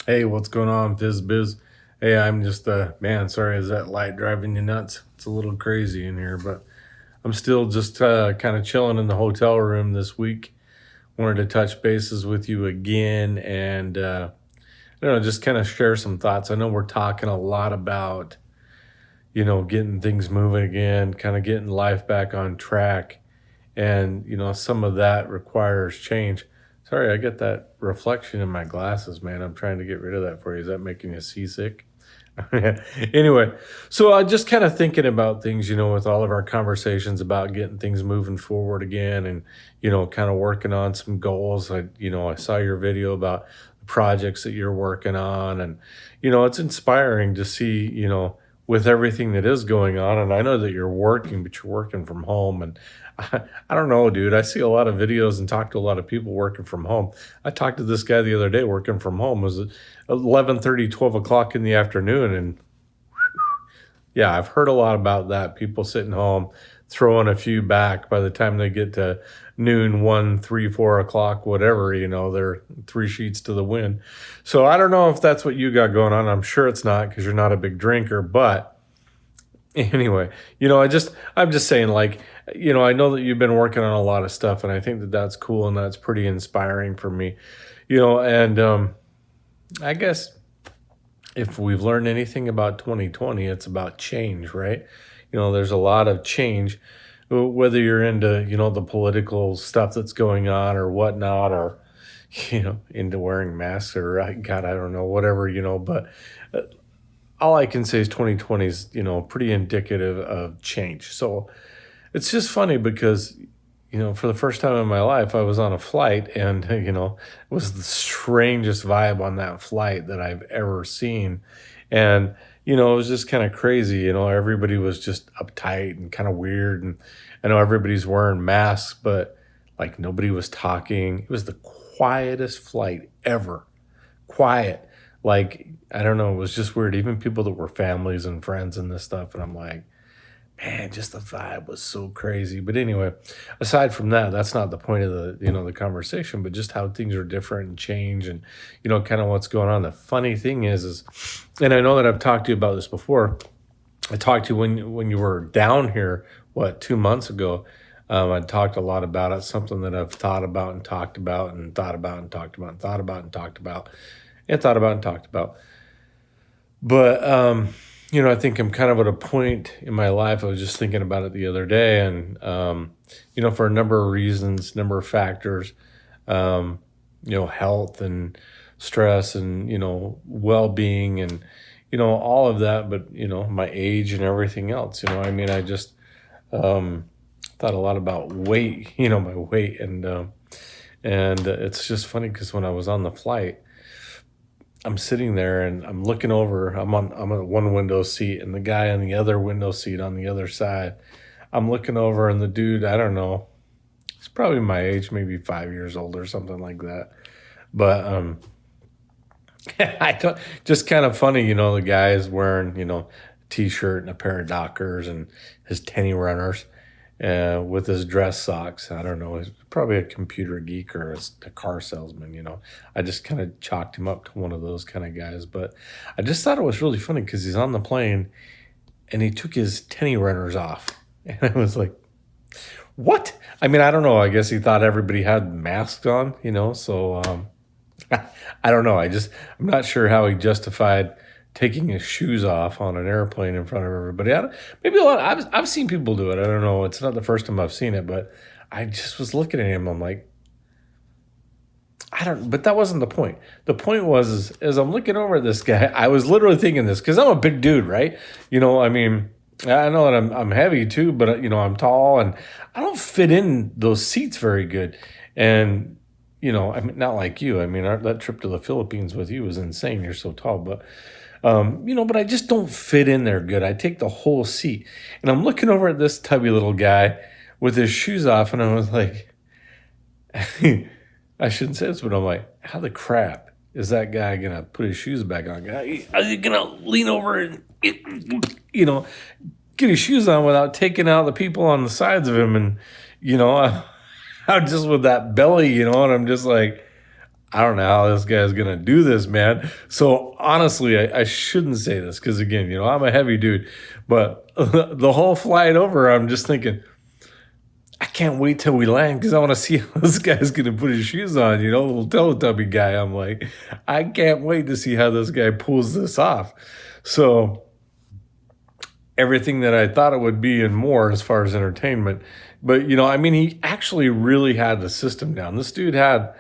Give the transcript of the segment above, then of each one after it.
Hey, what's going on, Biz? Hey, I'm just man, sorry, is that light driving you nuts? It's a little crazy in here, but I'm still just kind of chilling in the hotel room this week. Wanted to touch bases with you again and I don't know, just kind of share some thoughts. I know we're talking a lot about, getting things moving again, kind of getting life back on track. And, some of that requires change. Sorry, I get that reflection in my glasses, man. I'm trying to get rid of that for you. Is that making you seasick? Anyway, so I just kind of thinking about things, with all of our conversations about getting things moving forward again and, kind of working on some goals. I saw your video about the projects that you're working on and, it's inspiring to see, with everything that is going on. And I know that you're working, but you're working from home. And I don't know, dude. I see a lot of videos and talk to a lot of people working from home. I talked to this guy the other day working from home. It was 11:30, 12 o'clock in the afternoon. And yeah, I've heard a lot about that. People sitting home, throwing a few back by the time they get to noon, 1, 3, 4 o'clock, whatever, they're three sheets to the wind. So I don't know if that's what you got going on. I'm sure it's not because you're not a big drinker, but anyway, I'm just saying, like, I know that you've been working on a lot of stuff, and I think that that's cool and that's pretty inspiring for me, and I guess if we've learned anything about 2020, it's about change, right? There's a lot of change, whether you're into, the political stuff that's going on or whatnot, or, into wearing masks or, God, I don't know, whatever, but uh, all I can say is 2020 is, pretty indicative of change. So it's just funny because, for the first time in my life, I was on a flight and, it was the strangest vibe on that flight that I've ever seen. And, it was just kind of crazy. Everybody was just uptight and kind of weird. And I know everybody's wearing masks, but like nobody was talking. It was the quietest flight ever. Quiet. Like, I don't know, it was just weird. Even people that were families and friends and this stuff. And I'm like, man, just the vibe was so crazy. But anyway, aside from that, that's not the point of the conversation, but just how things are different and change and, kind of what's going on. The funny thing is, and I know that I've talked to you about this before. I talked to you when you were down here, 2 months ago. I talked a lot about it, something that I've thought about and talked about and thought about and talked about and thought about and talked about and thought about and talked about. But I think I'm kind of at a point in my life. I was just thinking about it the other day, and for a number of reasons, number of factors, health and stress and well-being and all of that. But my age and everything else. I just thought a lot about weight. My weight, and it's just funny because when I was on the flight, I'm sitting there and I'm looking over. I'm on one window seat and the guy on the other window seat on the other side. I'm looking over and the dude, I don't know, he's probably my age, maybe 5 years old or something like that. But I don't, just kind of funny, the guy is wearing, a t-shirt and a pair of Dockers and his tenny runners with his dress socks. I don't know. He's probably a computer geek or a car salesman. I just kind of chalked him up to one of those kind of guys. But I just thought it was really funny because he's on the plane and he took his tenny runners off. And I was like, what? I mean, I don't know. I guess he thought everybody had masks on, so I don't know. I'm not sure how he justified taking his shoes off on an airplane in front of everybody. Maybe a lot. I've seen people do it. I don't know. It's not the first time I've seen it, but I just was looking at him. I'm like, I don't. But that wasn't the point. The point was, as I'm looking over at this guy, I was literally thinking this because I'm a big dude, right? I mean, I know that I'm heavy too, but I'm tall and I don't fit in those seats very good. And I mean, not like you. I mean, that trip to the Philippines with you was insane. You're so tall, but but I just don't fit in there good. I take the whole seat, and I'm looking over at this tubby little guy with his shoes off, and I was like, I shouldn't say this, but I'm like, how the crap is that guy gonna put his shoes back on? Are you gonna lean over and get his shoes on without taking out the people on the sides of him? And I'm just with that belly, and I'm just like, I don't know how this guy's gonna do this, man. So honestly, I shouldn't say this because again, I'm a heavy dude, but the whole flight over, I'm just thinking, I can't wait till we land because I want to see how this guy's gonna put his shoes on. Little Teletubby guy. I'm like, I can't wait to see how this guy pulls this off. So everything that I thought it would be and more as far as entertainment. But he actually really had the system down. This dude had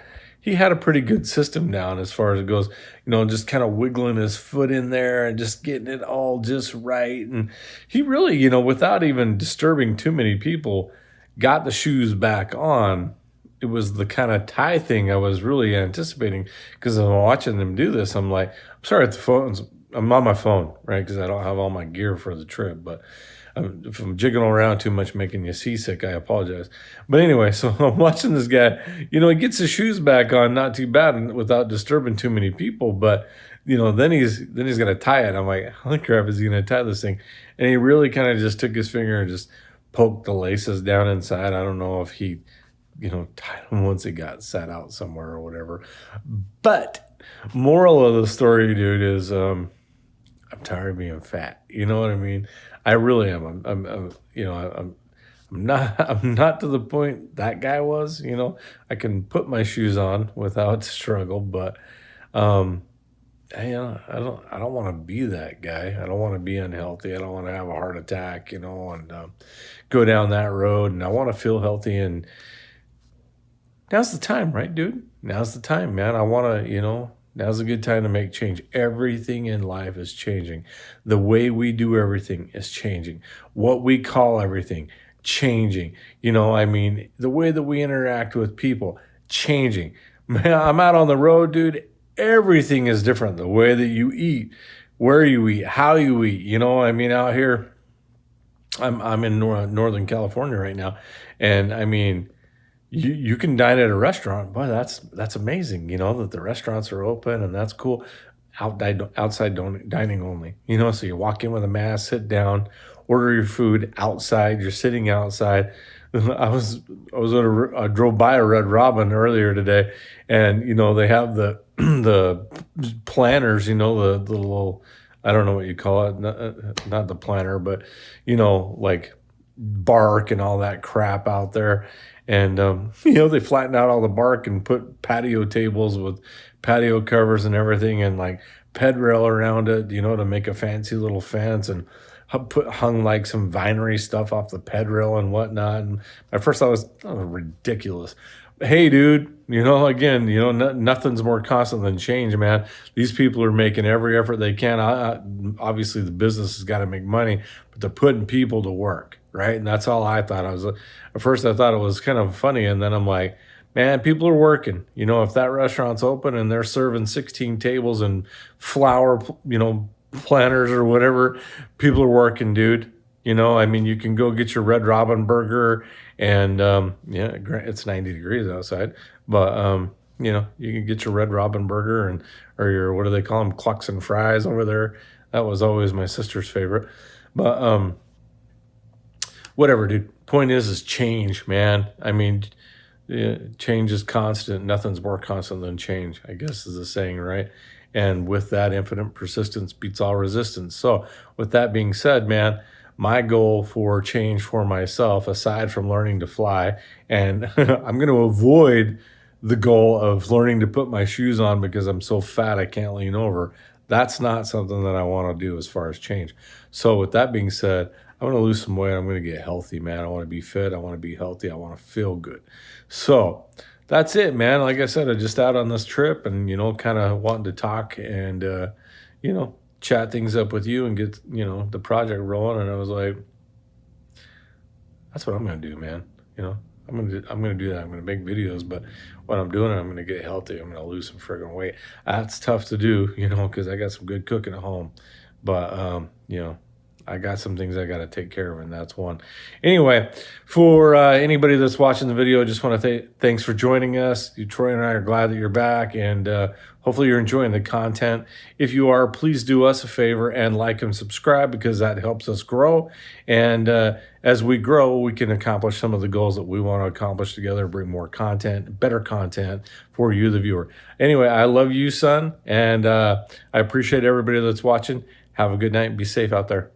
a pretty good system down as far as it goes. Just kind of wiggling his foot in there and just getting it all just right. And he really, without even disturbing too many people, got the shoes back on. It was the kind of tie thing I was really anticipating because I'm watching them do this. I'm like, I'm sorry if the phone's I'm on my phone, right? Because I don't have all my gear for the trip. But if I'm jiggling around too much, making you seasick, I apologize. But anyway, so I'm watching this guy. He gets his shoes back on, not too bad, and without disturbing too many people. But then he's gonna tie it. I'm like, holy crap, is he gonna tie this thing? And he really kind of just took his finger and just poked the laces down inside. I don't know if he, tied them once it got set out somewhere or whatever. But moral of the story, dude, is I'm tired of being fat. You know what I mean? I really am. I'm not I'm not to the point that guy was. I can put my shoes on without struggle, but um, I don't want to be that guy. I don't want to be unhealthy. I don't want to have a heart attack. And go down that road. And I want to feel healthy. And now's the time, right, dude? Now's the time, man. I want to. Now's a good time to make change. Everything in life is changing. The way we do everything is changing. What we call everything, changing. The way that we interact with people, changing. Man, I'm out on the road, dude. Everything is different. The way that you eat, where you eat, how you eat. Out here, I'm in Northern California right now, and you can dine at a restaurant. Boy, that's amazing. That the restaurants are open and that's cool. Outside dining only. So you walk in with a mask, sit down, order your food outside. You're sitting outside. I drove by a Red Robin earlier today, and they have the the planters. The little, I don't know what you call it, not the planter, but like bark and all that crap out there. And they flattened out all the bark and put patio tables with patio covers and everything, and like ped rail around it, to make a fancy little fence, and hung like some vinery stuff off the ped rail and whatnot. And at first I was, ridiculous. Hey, dude, again, nothing's more constant than change, man. These people are making every effort they can. Obviously, the business has got to make money, but they're putting people to work, right? And that's all I thought. At first, I thought it was kind of funny, and then I'm like, man, people are working. If that restaurant's open and they're serving 16 tables and flower, planters or whatever, people are working, dude. You can go get your Red Robin burger, and it's 90 degrees outside, but you can get your Red Robin burger or your, what do they call them, clucks and fries over there. That was always my sister's favorite. But whatever, dude. Point is change, man. Yeah, change is constant. Nothing's more constant than change, I guess is the saying, right? And with that, infinite persistence beats all resistance. So with that being said, man, my goal for change for myself, aside from learning to fly, and I'm going to avoid the goal of learning to put my shoes on because I'm so fat I can't lean over. That's not something that I want to do as far as change. So with that being said, I want to lose some weight. I'm going to get healthy, man. I want to be fit. I want to be healthy. I want to feel good. So that's it, man. Like I said, I'm just out on this trip and, kind of wanting to talk and, chat things up with you and get, the project rolling. And I was like, that's what I'm going to do, man. I'm going to do that. I'm going to make videos, but what I'm doing, I'm going to get healthy. I'm going to lose some friggin' weight. That's tough to do, because I got some good cooking at home. But, I got some things I got to take care of, and that's one. Anyway, for anybody that's watching the video, I just want to say thanks for joining us. Troy and I are glad that you're back, and hopefully you're enjoying the content. If you are, please do us a favor and like and subscribe, because that helps us grow. And as we grow, we can accomplish some of the goals that we want to accomplish together, bring more content, better content for you, the viewer. Anyway, I love you, son, and I appreciate everybody that's watching. Have a good night and be safe out there.